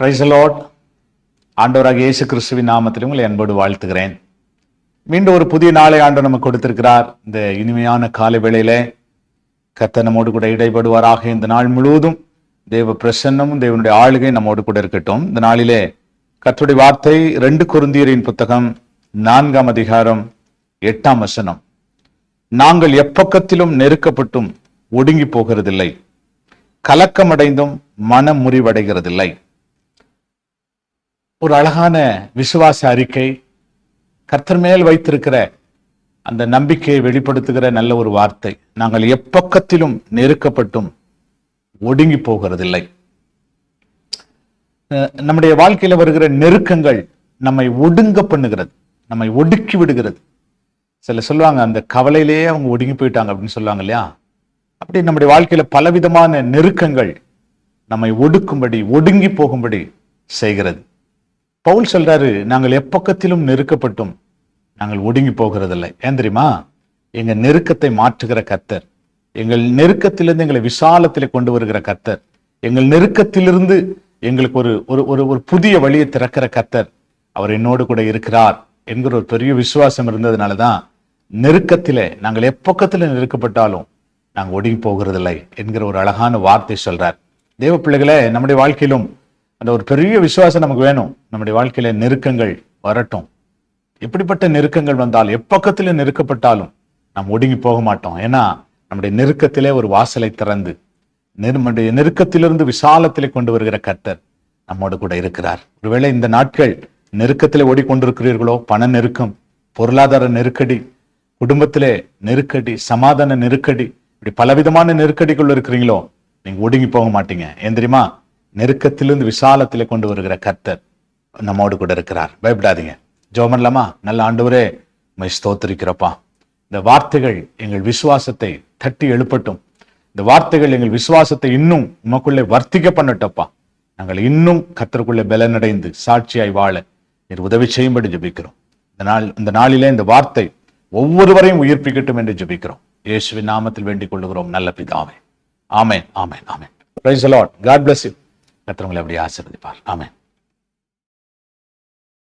Price the Lord. ஆண்டவராக இயேசு கிறிஸ்துவின் நாமத்தில் உங்களை அன்போடு வாழ்த்துகிறேன். மீண்டும் ஒரு புதிய நாளை ஆண்டவர் நமக்கு கொடுத்திருக்கிறார். இந்த இனிமையான காலை வேளையிலே கர்த்தர் நம்மோடு கூட இடைபடுவாராக. இந்த நாள் முழுவதும் தேவ பிரசன்னமும் தேவனுடைய ஆளுகை நம்மோடு கூட இருக்கட்டும். இந்த நாளிலே கர்த்தருடைய வார்த்தை 2 கொரிந்தியரின் புத்தகம் 4ஆம் அதிகாரம் 8ஆம் வசனம். நாங்கள் எப்பக்கத்திலும் நெருக்கப்பட்டும் ஒடுங்கி போகிறதில்லை, கலக்கமடைந்தும் மனம் முறிவடைகிறதில்லை. ஒரு அழகான விசுவாச அறிக்கை, கர்த்தர் மேல் வைத்திருக்கிற அந்த நம்பிக்கையை வெளிப்படுத்துகிற நல்ல ஒரு வார்த்தை. நாங்கள் எப்பக்கத்திலும் நெருக்கப்பட்டும் ஒடுங்கி போகிறதில்லை. நம்முடைய வாழ்க்கையில வருகிற நெருக்கங்கள் நம்மை ஒடுங்க பண்ணுகிறது, நம்மை ஒடுக்கி விடுகிறது. சில சொல்லுவாங்க, அந்த கவலையிலேயே அவங்க ஒடுங்கி போயிட்டாங்க அப்படின்னு சொல்லுவாங்க இல்லையா? அப்படி நம்முடைய வாழ்க்கையில பலவிதமான நெருக்கங்கள் நம்மை ஒடுக்கும்படி, ஒடுங்கி போகும்படி செய்கிறது. பவுல் சொல்றாரு, நாங்கள் எப்பக்கத்திலும் நெருக்கப்பட்டும் நாங்கள் ஒடுங்கி போகிறதில்லை. ஏன் தெரியுமா? எங்க நெருக்கத்தை மாற்றுகிற கர்த்தர், எங்கள் நெருக்கத்திலிருந்து எங்களை விசாலத்திலே கொண்டு வருகிற கர்த்தர், எங்கள் நெருக்கத்திலிருந்து எங்களுக்கு ஒரு புதிய வழியை திறக்கிற கர்த்தர், அவர் என்னோடு கூட இருக்கிறார் என்கிற ஒரு பெரிய விசுவாசம் இருந்ததுனாலதான் நெருக்கத்திலே, நாங்கள் எப்பக்கத்துல நெருக்கப்பட்டாலும் நாங்கள் ஒடுங்கி போகிறதில்லை என்கிற ஒரு அழகான வார்த்தை சொல்றார். தேவ பிள்ளைகளே, நம்முடைய வாழ்க்கையிலும் அந்த ஒரு பெரிய விசுவாசம் நமக்கு வேணும். நம்முடைய வாழ்க்கையில நெருக்கங்கள் வரட்டும். எப்படிப்பட்ட நெருக்கங்கள் வந்தாலும், எப்பக்கத்திலே நெருக்கப்பட்டாலும் நாம் ஒடுங்கி போக மாட்டோம். ஏன்னா நம்முடைய நெருக்கத்திலே ஒரு வாசலை திறந்து நம்முடைய நெருக்கத்திலிருந்து விசாலத்திலே கொண்டு வருகிற கர்த்தர் நம்மோடு கூட இருக்கிறார். ஒருவேளை இந்த நாட்கள் நெருக்கத்திலே ஓடிக்கொண்டிருக்கிறீர்களோ, பண நெருக்கம், பொருளாதார நெருக்கடி, குடும்பத்திலே நெருக்கடி, சமாதான நெருக்கடி, இப்படி பலவிதமான நெருக்கடிக்குள்ள இருக்கிறீங்களோ, நீங்க ஒடுங்கி போக மாட்டீங்க. ஏன் தெரியுமா? நெருக்கத்திலிருந்து விசாலத்திலே கொண்டு வருகிற கர்த்தர் நம்மோடு கூட இருக்கிறார். பயப்படாதீங்க. ஜெபம் பண்ணலாமா? நல்ல ஆண்டவரே, உம்மை ஸ்தோத்திரிக்கிறப்பா. இந்த வார்த்தைகள் எங்கள் விசுவாசத்தை தட்டி எழுப்பட்டும். இந்த வார்த்தைகள் எங்கள் விசுவாசத்தை இன்னும் உமக்குள்ளே வர்த்திக்க பண்ணட்டப்பா. நாங்கள் இன்னும் கர்த்தருக்குள்ளே பலனடைந்து சாட்சியாய் வாழ நீர் உதவி செய்யும்படி ஜெபிக்கிறோம். இந்த நாளிலே இந்த வார்த்தை ஒவ்வொருவரையும் உயிர்ப்பிக்கட்டும் என்று ஜெபிக்கிறோம். இயேசுவின் நாமத்தில் வேண்டிக் கொள்ளுகிறோம் நல்ல பிதாவே. Amen, amen, amen. Praise the Lord. God bless you. கர்த்தர் உங்களை அப்படியே ஆசீர்வதிப்பார். ஆமென்.